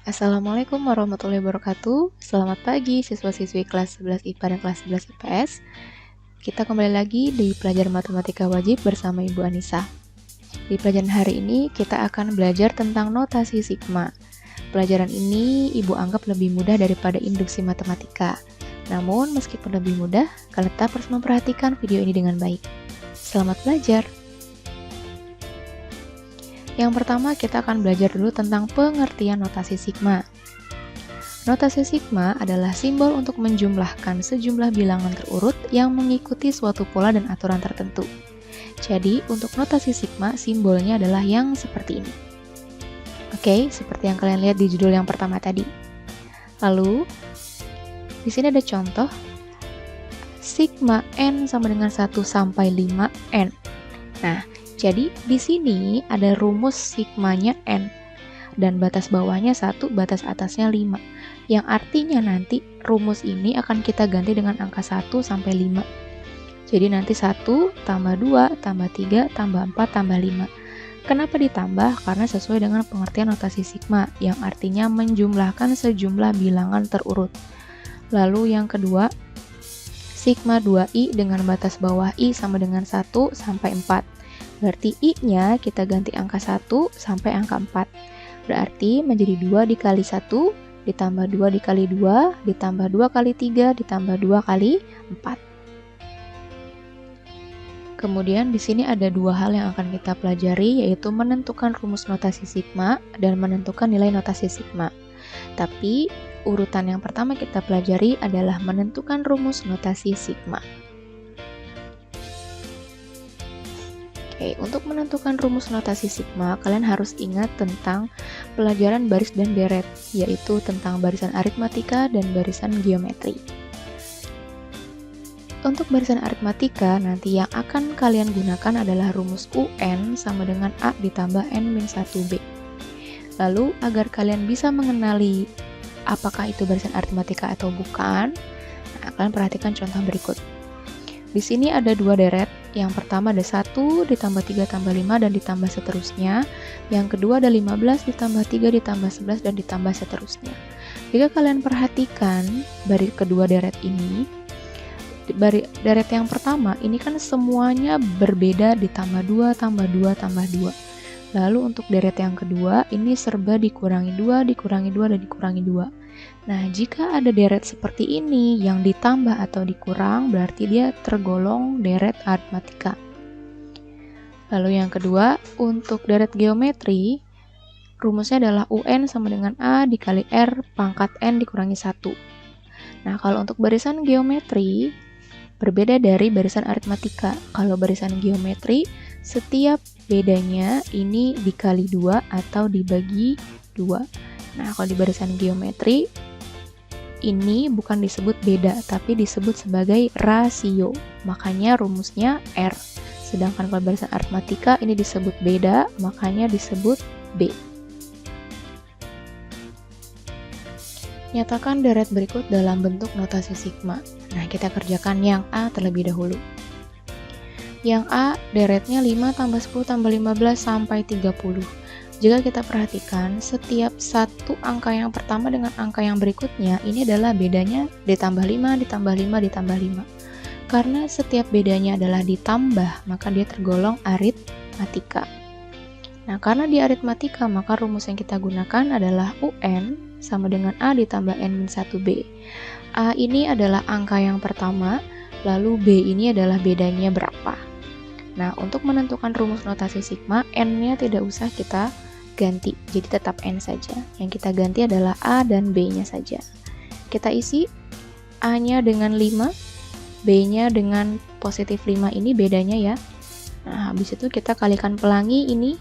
Assalamualaikum warahmatullahi wabarakatuh. Selamat pagi siswa-siswi kelas 11 IPA dan kelas 11 IPS. Kita kembali lagi di pelajaran matematika wajib bersama Ibu Anissa. Di pelajaran hari ini kita akan belajar tentang notasi sigma. Pelajaran ini Ibu anggap lebih mudah daripada induksi matematika. Namun meskipun lebih mudah, kalian tetap harus memperhatikan video ini dengan baik. Selamat belajar! Yang pertama, kita akan belajar dulu tentang pengertian notasi sigma. Notasi sigma adalah simbol untuk menjumlahkan sejumlah bilangan terurut yang mengikuti suatu pola dan aturan tertentu. Jadi, untuk notasi sigma, simbolnya adalah yang seperti ini. Oke, seperti yang kalian lihat di judul yang pertama tadi. Lalu, di sini ada contoh, sigma n sama dengan 1 sampai 5n. Nah, jadi di sini ada rumus sigmanya n dan batas bawahnya 1, batas atasnya 5. Yang artinya nanti rumus ini akan kita ganti dengan angka 1 sampai 5. Jadi nanti 1 tambah 2 tambah 3 tambah 4 tambah 5. Kenapa ditambah? Karena sesuai dengan pengertian notasi sigma yang artinya menjumlahkan sejumlah bilangan terurut. Lalu yang kedua, sigma 2i dengan batas bawah i sama dengan 1 sampai 4. Berarti I-nya kita ganti angka 1 sampai angka 4. Berarti menjadi 2 dikali 1, ditambah 2 dikali 2, ditambah 2 kali 3, ditambah 2 kali 4. Kemudian di sini ada dua hal yang akan kita pelajari, yaitu menentukan rumus notasi sigma dan menentukan nilai notasi sigma. Tapi urutan yang pertama kita pelajari adalah menentukan rumus notasi sigma. Oke, untuk menentukan rumus notasi sigma, kalian harus ingat tentang pelajaran baris dan deret, yaitu tentang barisan aritmatika dan barisan geometri. Untuk barisan aritmatika, nanti yang akan kalian gunakan adalah rumus UN sama dengan A ditambah N-1B. Lalu, agar kalian bisa mengenali apakah itu barisan aritmatika atau bukan, nah, kalian perhatikan contoh berikut. Di sini ada dua deret. Yang pertama ada 1 ditambah 3 tambah 5 dan ditambah seterusnya. Yang kedua ada 15 ditambah 3 ditambah 11 dan ditambah seterusnya. Jika kalian perhatikan baris kedua deret ini, deret yang pertama ini kan semuanya berbeda ditambah 2 tambah 2 tambah 2. Lalu untuk deret yang kedua ini serba dikurangi 2 dikurangi 2 dan dikurangi 2. Nah, jika ada deret seperti ini yang ditambah atau dikurang, berarti dia tergolong deret aritmatika. Lalu yang kedua, untuk deret geometri, rumusnya adalah UN sama dengan A dikali R pangkat N dikurangi 1. Nah, kalau untuk barisan geometri, berbeda dari barisan aritmatika. Kalau barisan geometri, setiap bedanya ini dikali 2 atau dibagi 2. Nah, kalau di barisan geometri, ini bukan disebut beda, tapi disebut sebagai rasio. Makanya rumusnya R. Sedangkan kalau barisan aritmatika, ini disebut beda, makanya disebut B. Nyatakan deret berikut dalam bentuk notasi sigma. Nah, kita kerjakan yang A terlebih dahulu. Yang A, deretnya 5 tambah 10 tambah 15 sampai 30. Jika kita perhatikan, setiap satu angka yang pertama dengan angka yang berikutnya, ini adalah bedanya ditambah 5, ditambah 5, ditambah 5. Karena setiap bedanya adalah ditambah, maka dia tergolong aritmatika. Nah, karena di aritmatika, maka rumus yang kita gunakan adalah UN sama dengan A ditambah N-1B. A ini adalah angka yang pertama, lalu B ini adalah bedanya berapa. Nah, untuk menentukan rumus notasi sigma, N-nya tidak usah kita ganti, jadi tetap N saja. Yang kita ganti adalah A dan B-nya saja. Kita isi A-nya dengan 5, B-nya dengan positif 5, ini bedanya ya. Nah, habis itu kita kalikan pelangi ini,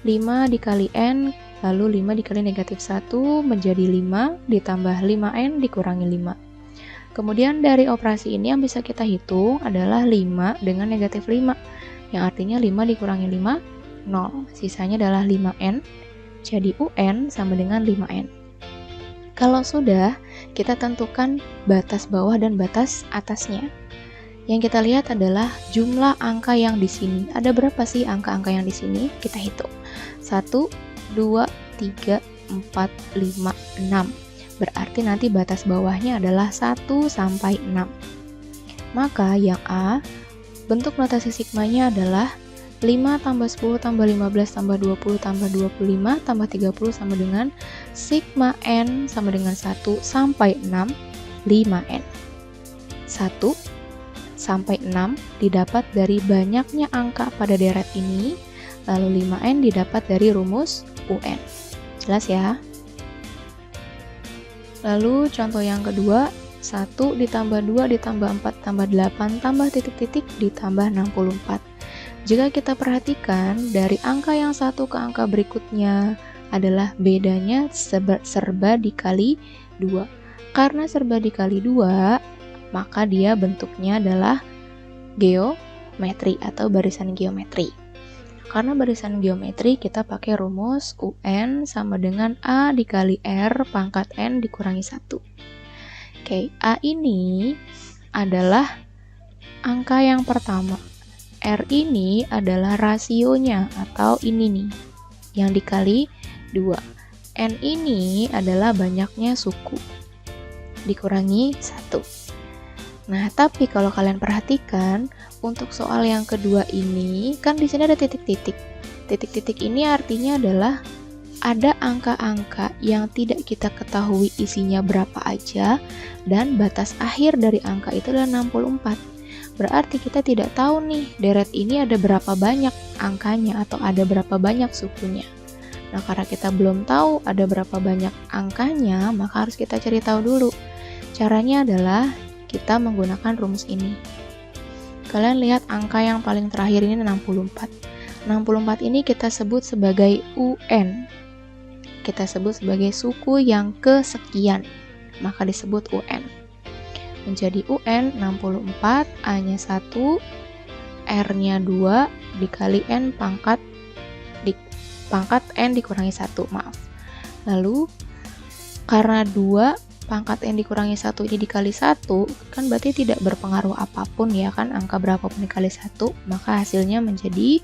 5 dikali N, lalu 5 dikali negatif 1 menjadi 5, ditambah 5N dikurangi 5. Kemudian dari operasi ini yang bisa kita hitung adalah 5 dengan negatif 5, yang artinya 5 dikurangi 5, 0. Sisanya adalah 5N, jadi UN sama dengan 5N. Kalau sudah, kita tentukan batas bawah dan batas atasnya. Yang kita lihat adalah jumlah angka yang di sini. Ada berapa sih angka-angka yang di sini? Kita hitung. 1, 2, 3, 4, 5, 6. Berarti nanti batas bawahnya adalah 1 sampai 6. Maka yang A, bentuk notasi sigmanya adalah 5 tambah 10 tambah 15 tambah 20 tambah 25 tambah 30 sama dengan sigma N sama dengan 1 sampai 6, 5N. 1 sampai 6 didapat dari banyaknya angka pada deret ini, lalu 5N didapat dari rumus UN. Jelas ya? Lalu contoh yang kedua, 1 ditambah 2 ditambah 4 tambah 8 tambah titik-titik ditambah 64. Jika kita perhatikan, dari angka yang satu ke angka berikutnya adalah bedanya serba dikali 2. Karena serba dikali 2, maka dia bentuknya adalah geometri atau barisan geometri. Karena barisan geometri, kita pakai rumus UN sama dengan A dikali R pangkat N dikurangi 1. Oke, A ini adalah angka yang pertama. R ini adalah rasionya atau ini nih, yang dikali 2. N ini adalah banyaknya suku, dikurangi 1. Nah, tapi kalau kalian perhatikan, untuk soal yang kedua ini, kan di sini ada titik-titik. Titik-titik ini artinya adalah ada angka-angka yang tidak kita ketahui isinya berapa aja, dan batas akhir dari angka itu adalah 64. Berarti kita tidak tahu nih, deret ini ada berapa banyak angkanya atau ada berapa banyak sukunya. Nah, karena kita belum tahu ada berapa banyak angkanya, maka harus kita cari tahu dulu. Caranya adalah kita menggunakan rumus ini. Kalian lihat angka yang paling terakhir ini 64. 64 ini kita sebut sebagai UN. Kita sebut sebagai suku yang kesekian, maka disebut UN. Menjadi UN 64, A-nya 1, R-nya 2, dikali N pangkat N dikurangi 1, maaf. Lalu, karena 2 pangkat N dikurangi 1 ini dikali 1, kan berarti tidak berpengaruh apapun ya kan, angka berapapun dikali 1, maka hasilnya menjadi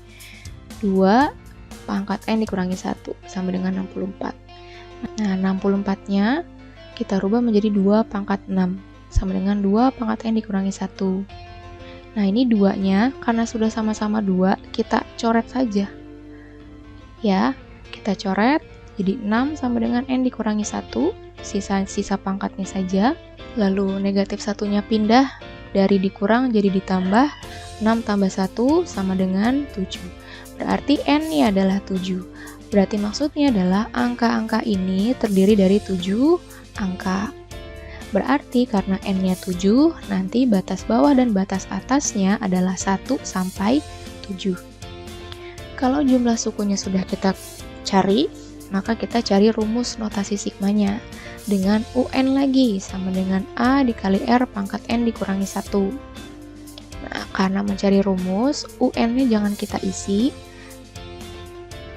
2 pangkat N dikurangi 1, sama dengan 64. Nah, 64-nya kita rubah menjadi 2 pangkat 6. Sama dengan 2 pangkat N dikurangi 1. Nah, ini 2-nya, karena sudah sama-sama 2, kita coret saja. Ya, kita coret, jadi 6 sama dengan N dikurangi 1, sisa pangkatnya saja. Lalu negatif 1-nya pindah, dari dikurang jadi ditambah, 6 tambah 1 sama dengan 7. Berarti N-nya adalah 7. Berarti maksudnya adalah angka-angka ini terdiri dari 7 angka. Berarti karena N-nya 7, nanti batas bawah dan batas atasnya adalah 1 sampai 7. Kalau jumlah sukunya sudah kita cari, maka kita cari rumus notasi sigmanya dengan UN lagi, sama dengan A dikali R pangkat N dikurangi 1. Nah, karena mencari rumus, UN-nya jangan kita isi,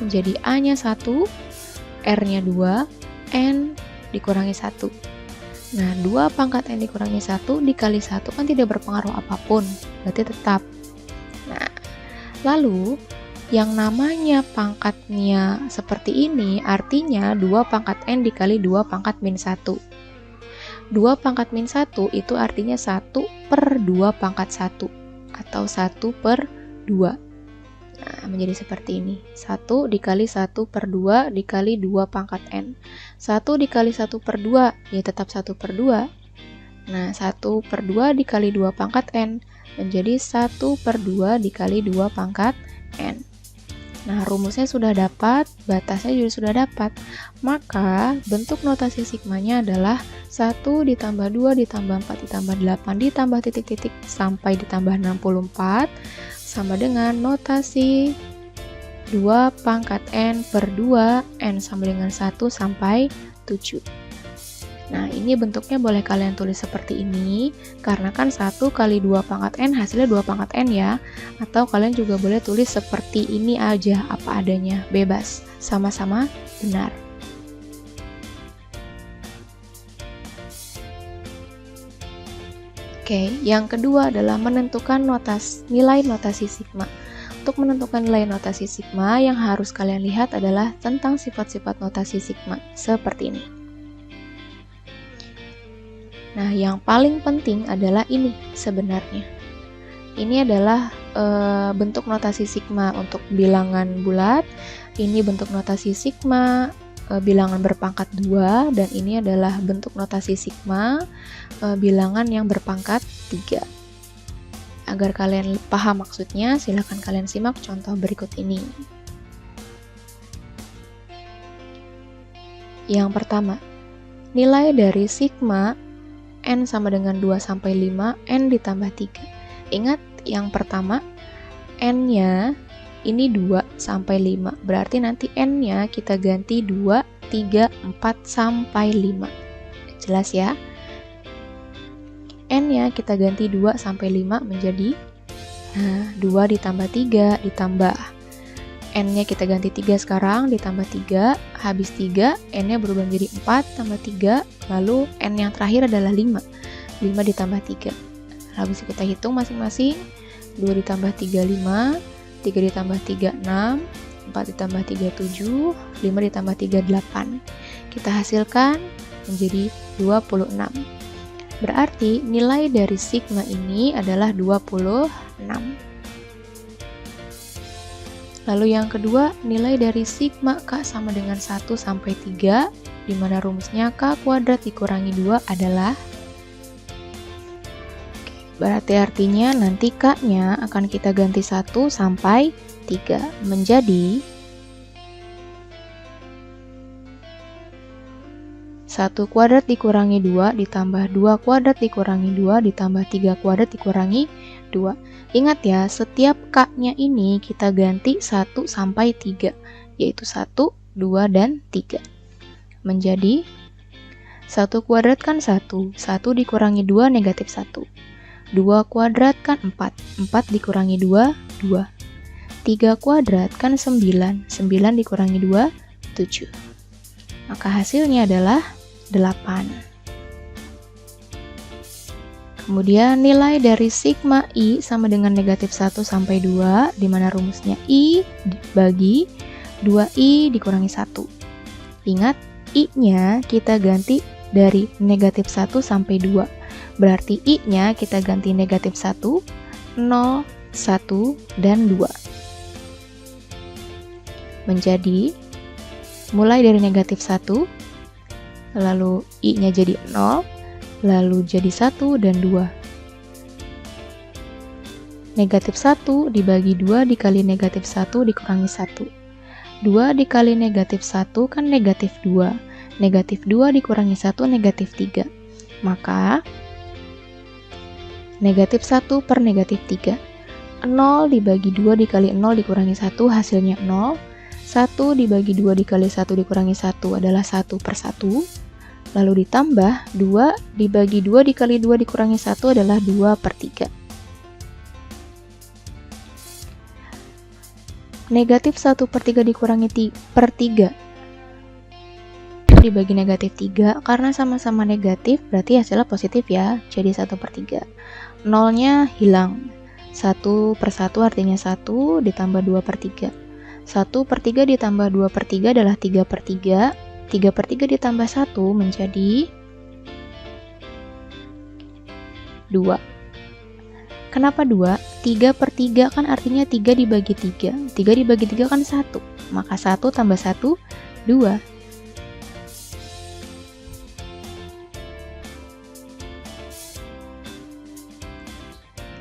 menjadi A-nya 1, R-nya 2, N dikurangi 1. Nah, 2 pangkat N dikurangi 1 dikali 1 kan tidak berpengaruh apapun, berarti tetap. Nah, lalu yang namanya pangkatnya seperti ini artinya 2 pangkat N dikali 2 pangkat min 1. 2 pangkat min 1 itu artinya 1 per 2 pangkat 1 atau 1 per 2. Nah, menjadi seperti ini. 1 dikali 1 per 2 dikali 2 pangkat N. 1 dikali 1 per 2, ya tetap 1 per 2. Nah, 1 per 2 dikali 2 pangkat N, menjadi 1 per 2 dikali 2 pangkat N. Nah, rumusnya sudah dapat, batasnya juga sudah dapat. Maka, bentuk notasi sigmanya adalah 1 ditambah 2 ditambah 4 ditambah 8 ditambah titik-titik sampai ditambah 64 sama dengan notasi 2 pangkat N per 2, N sama dengan 1 sampai 7. Nah, ini bentuknya boleh kalian tulis seperti ini, karena kan 1 kali 2 pangkat N hasilnya 2 pangkat N ya. Atau kalian juga boleh tulis seperti ini aja, apa adanya, bebas. Sama-sama benar. Oke, yang kedua adalah menentukan nilai notasi sigma. Untuk menentukan nilai notasi sigma, yang harus kalian lihat adalah tentang sifat-sifat notasi sigma, seperti ini. Nah, yang paling penting adalah ini sebenarnya. Ini adalah bentuk notasi sigma untuk bilangan bulat, ini bentuk notasi sigma bilangan berpangkat 2, dan ini adalah bentuk notasi sigma bilangan yang berpangkat 3. Agar kalian paham maksudnya, silakan kalian simak contoh berikut ini. Yang pertama, nilai dari sigma n sama dengan 2 sampai 5, n ditambah 3. Ingat, yang pertama, n-nya ini 2 sampai 5. Berarti nanti n-nya kita ganti 2, 3, 4 sampai 5. Jelas ya? N-nya kita ganti 2 sampai 5 menjadi 2 ditambah 3 ditambah N-nya kita ganti 3 sekarang ditambah 3, habis 3, N-nya berubah menjadi 4 tambah 3, lalu N yang terakhir adalah 5. 5 ditambah 3. Habis kita hitung masing-masing, 2 ditambah 3, 5, 3 ditambah 3, 6, 4 ditambah 3, 7, 5 ditambah 3, 8. Kita hasilkan menjadi 26. Berarti nilai dari sigma ini adalah 26. Lalu yang kedua, nilai dari sigma K sama dengan 1 sampai 3, di mana rumusnya K kuadrat dikurangi 2 adalah, berarti artinya nanti K-nya akan kita ganti 1 sampai 3 menjadi 1 kuadrat dikurangi 2 ditambah 2 kuadrat dikurangi 2 ditambah 3 kuadrat dikurangi 2. Ingat ya, setiap K-nya ini kita ganti 1 sampai 3, yaitu 1, 2, dan 3. Menjadi 1 kuadrat kan 1, 1 dikurangi 2 negatif 1. 2 kuadrat kan 4, 4 dikurangi 2, 2. 3 kuadrat kan 9, 9 dikurangi 2, 7. Maka hasilnya adalah 8. Kemudian nilai dari sigma I sama dengan negatif 1 sampai 2, di mana rumusnya I bagi 2I dikurangi 1. Ingat, I-nya kita ganti dari negatif 1 sampai 2. Berarti I-nya kita ganti negatif 1, 0, 1, dan 2. Menjadi, mulai dari negatif 1, lalu I-nya jadi 0, lalu jadi 1 dan 2. Negatif 1 dibagi 2 dikali negatif 1 dikurangi 1. 2 dikali negatif 1 kan negatif 2. Negatif 2 dikurangi 1 negatif 3. Maka negatif 1 per negatif 3. 0 dibagi 2 dikali 0 dikurangi 1 hasilnya 0. 1 dibagi 2 dikali 1 dikurangi 1 adalah 1 per 1. Lalu ditambah 2 dibagi 2 dikali 2 dikurangi 1 adalah 2 per 3. Negatif 1 per 3 dikurangi per 3 dibagi negatif 3, karena sama-sama negatif berarti hasilnya positif ya, jadi 1 per 3. 0-nya hilang. 1 per 1 artinya 1 ditambah 2 per 3. 1 per 3 ditambah 2 per 3 adalah 3 per 3. 3 per 3 ditambah 1 menjadi 2. Kenapa 2? 3 per 3 kan artinya 3 dibagi 3. 3 dibagi 3 kan 1. Maka 1 tambah 1, 2.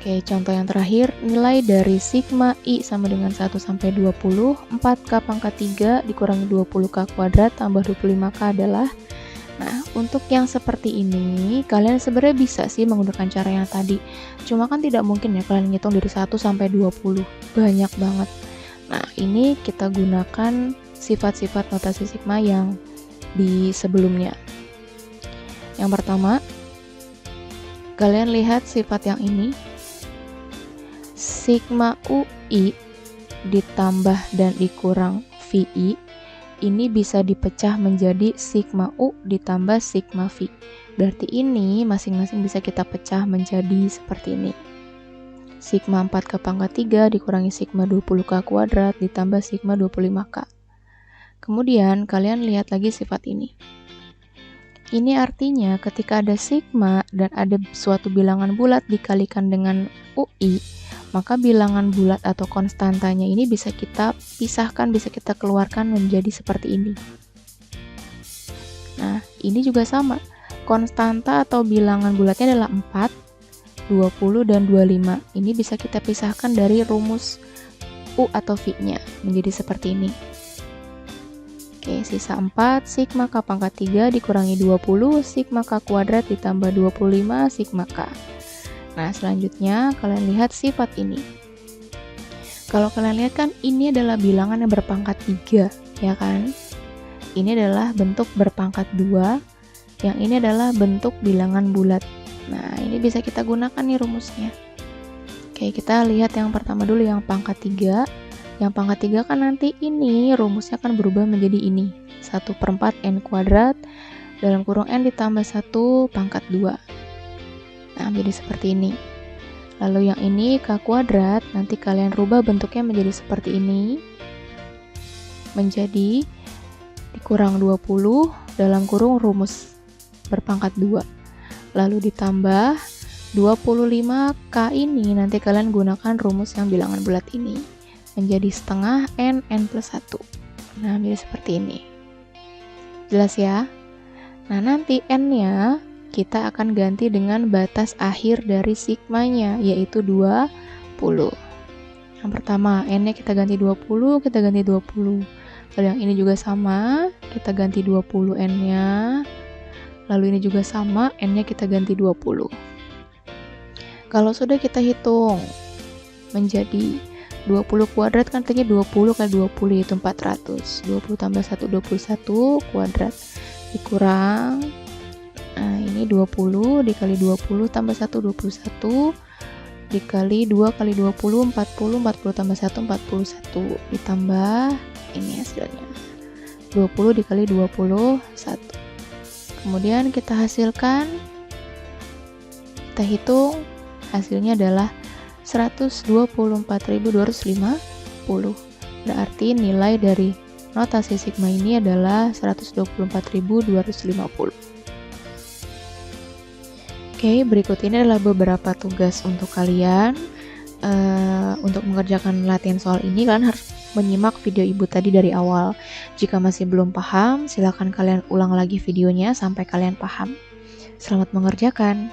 Oke, contoh yang terakhir, nilai dari sigma I sama dengan 1 sampai 20, 4K pangkat 3 dikurangi 20K kuadrat tambah 25K adalah, nah untuk yang seperti ini, kalian sebenarnya bisa sih menggunakan cara yang tadi, cuma kan tidak mungkin ya kalian ngitung dari 1 sampai 20, banyak banget. Nah ini kita gunakan sifat-sifat notasi sigma yang di sebelumnya. Yang pertama, kalian lihat sifat yang ini, sigma UI ditambah dan dikurang VI ini bisa dipecah menjadi sigma U ditambah sigma V. Berarti ini masing-masing bisa kita pecah menjadi seperti ini. sigma 4K pangkat 3 dikurangi sigma 20K kuadrat ditambah sigma 25K. Kemudian kalian lihat lagi sifat ini. Ini artinya ketika ada sigma dan ada suatu bilangan bulat dikalikan dengan UI, maka bilangan bulat atau konstantanya ini bisa kita pisahkan, bisa kita keluarkan menjadi seperti ini. Nah, ini juga sama. Konstanta atau bilangan bulatnya adalah 4, 20, dan 25. Ini bisa kita pisahkan dari rumus U atau V-nya menjadi seperti ini. Oke, sisa 4 sigma K pangkat 3 dikurangi 20 sigma K kuadrat ditambah 25 sigma K. Nah, selanjutnya kalian lihat sifat ini. Kalau kalian lihat kan ini adalah bilangan yang berpangkat 3, ya kan? Ini adalah bentuk berpangkat 2, yang ini adalah bentuk bilangan bulat. Nah, ini bisa kita gunakan nih rumusnya. Oke, kita lihat yang pertama dulu yang pangkat 3. Yang pangkat 3 kan nanti ini rumusnya akan berubah menjadi ini. 1/4 n kuadrat dalam kurung n ditambah 1 pangkat 2. Nah, jadi seperti ini. Lalu yang ini K kuadrat, nanti kalian rubah bentuknya menjadi seperti ini. Menjadi dikurang 20 dalam kurung rumus berpangkat 2. Lalu ditambah 25K ini, nanti kalian gunakan rumus yang bilangan bulat ini. Menjadi setengah n plus 1. Nah, jadi seperti ini. Jelas ya? Nah, nanti n-nya kita akan ganti dengan batas akhir dari sigmanya, yaitu 20. Yang pertama, n-nya kita ganti 20, kita ganti 20. Lalu yang ini juga sama, kita ganti 20 n-nya. Lalu ini juga sama, n-nya kita ganti 20. Kalau sudah kita hitung menjadi 20 kuadrat kan tadi 20 kali 20 yaitu 400. 20 tambah 1 21 kuadrat dikurang, nah ini 20 dikali 20 tambah 1 21 dikali 2 kali 20 40 tambah 1 41 ditambah ini hasilnya 20 dikali 21. Kemudian kita hasilkan, kita hitung, hasilnya adalah 124.250. Berarti nilai dari notasi sigma ini adalah 124.250. Oke, berikut ini adalah beberapa tugas untuk kalian. Untuk mengerjakan latihan soal ini, kalian harus menyimak video ibu tadi dari awal. Jika masih belum paham, silakan kalian ulang lagi videonya sampai kalian paham. Selamat mengerjakan.